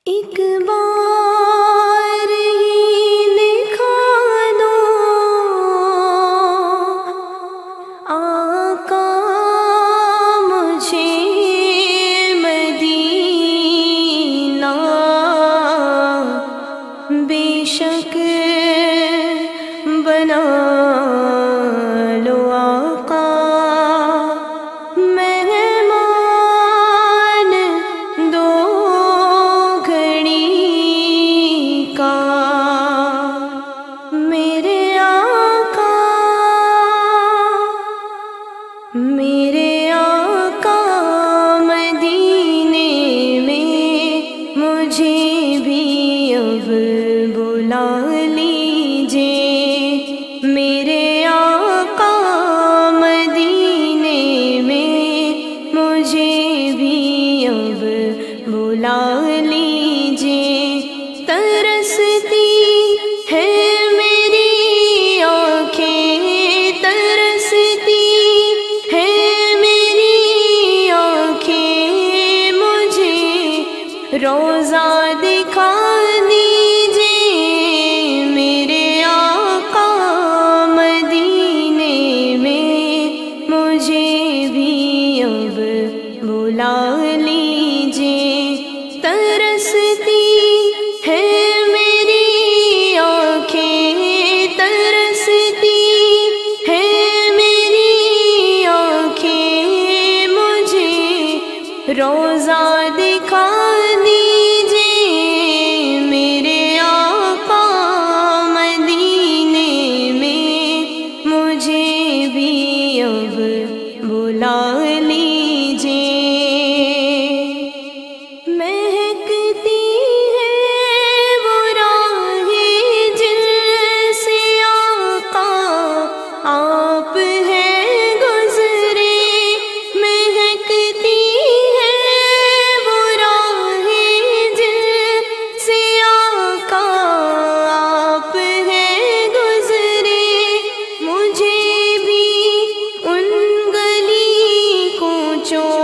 ایک بار ہی دکھا دو آقا مجھے مدینہ، بے شک بنا لو آقا مہمان دو گھڑی کا، میرے آقا مدینے میں مجھے بھی اب بلا لیجے، میرے آقا مدینے میں مجھے بھی اب بلا لیجے۔ ترستی ہے میری آنکھیں، ترستی ہے میری آنکھیں، مجھے روضہ دکھا دیجے، میرے آقا مدینے میں مجھے بھی اب بلا لیجے۔ ترستی ہے میری آنکھیں، ترستی ہے میری آنکھیں، مجھے روضہ دکھا دیجے، میرے آقا مدینے میں مجھے بھی اب بلا لیجے۔ مہکتی ہے وہ راہیں جن سے آقا آپ ہیں گزرے، مہکتی ہے وہ راہیں جن سے آقا آپ ہیں گزرے، مجھے بھی ان گلی کوچوں،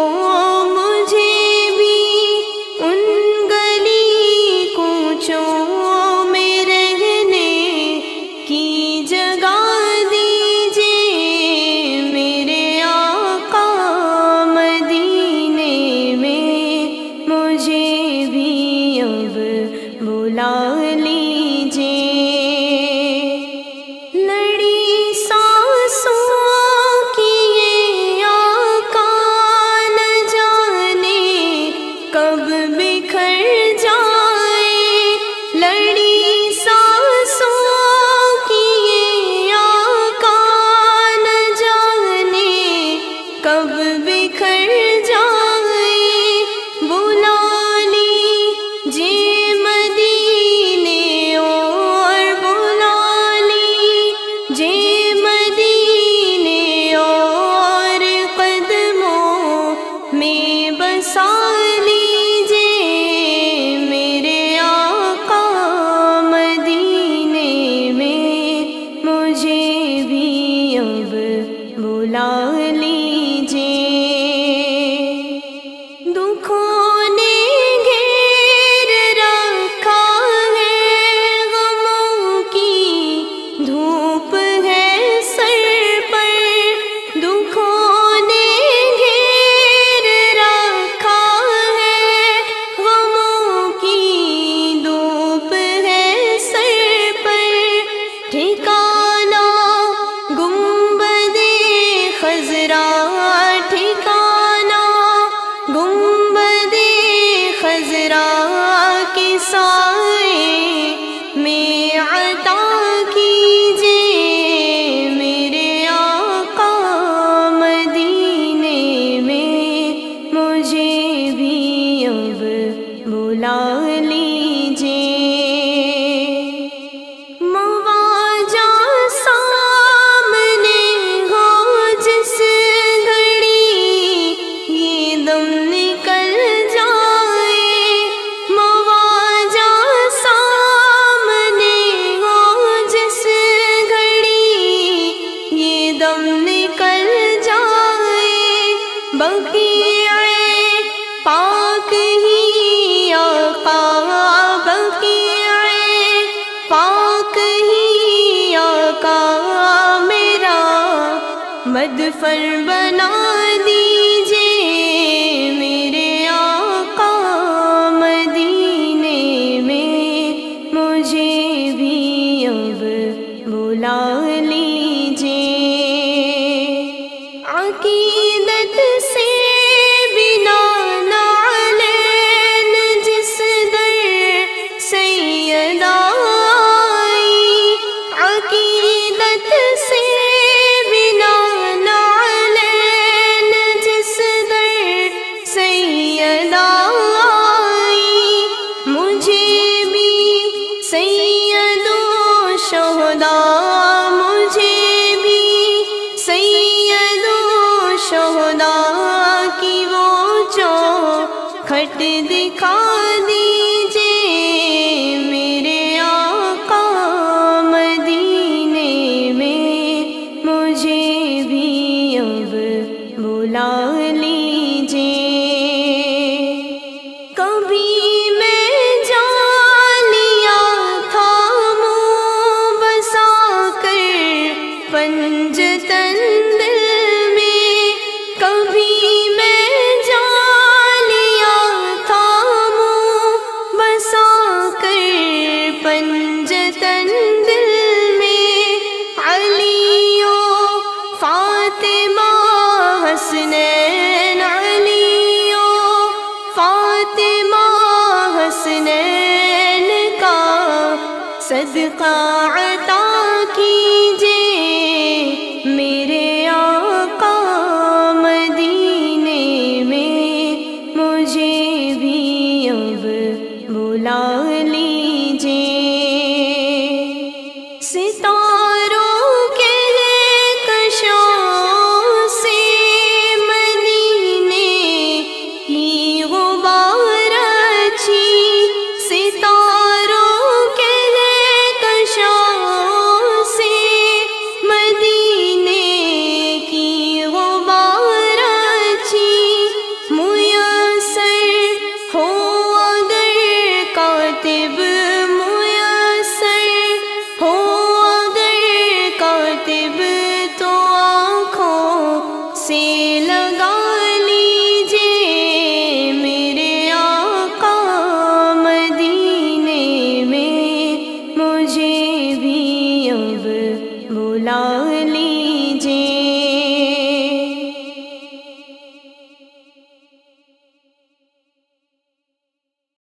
مجھے بھی ان گلی کوچوں میں رہنے کی جگہ دیجے، میرے آقا مدینے میں مجھے بھی اب بلا لیجے۔ لڑی سانسوں کی یہ آقا نہ جانے کب بکھر جائے، لڑی سانسوں کی یہ آقا نہ جانے کب بکھر جائے، بلا لیجے مدینے اور بلا لیجے مدینے اور قدموں میں بسا لیجے، میرے آقا مدینے میں مجھے بھی اب بلا لیجے۔ دکھوں نے گھیر رکھا ہے، غموں کی دھوپ ہے سر پر، دکھوں نے گھیر رکھا ہے، غموں کی دھوپ ہے سر پر، ٹھکانہ گنبد خضرا، ٹھکانہ گنبد خضرا کے سائے میں عطا کیجے، میرے آقا مدینے میں مجھے بھی اب بلا لیجے۔ مواجہ سامنے ہو جس گھڑی یہ دم نکل جائے، مواجہ سامنے ہو جس گھڑی یہ دم نکل جائے، بقیع پاک ہی آقا مظفر بنا دیجئے میرے آقا مدینے میں، مجھے بھی اب بلا لیجئے۔ عقیدت سے بنا نعلین جس در سیدہ آئی، عقیدت سے بنا نعلین جس در سیدہ آئی، مجھے بھی سید و شہداء، مجھے بھی سید و شہداء کی وہ چوکھٹ دکھا دیجئے میرے آقا مدینے میں، مجھے بھی اب بلا لیجئے۔ کبھی میں جالیا تھا منہ بسا کر پنجتن دل میں، کبھی میں جالیا تھا منہ بسا کر پنجتن دل میں، علی و فاطمہ حسنین، علی و فاطمہ حسنین کا صدقہ عطا کیجئے میرے آقا مدینے میں، مجھے بھی اب بلا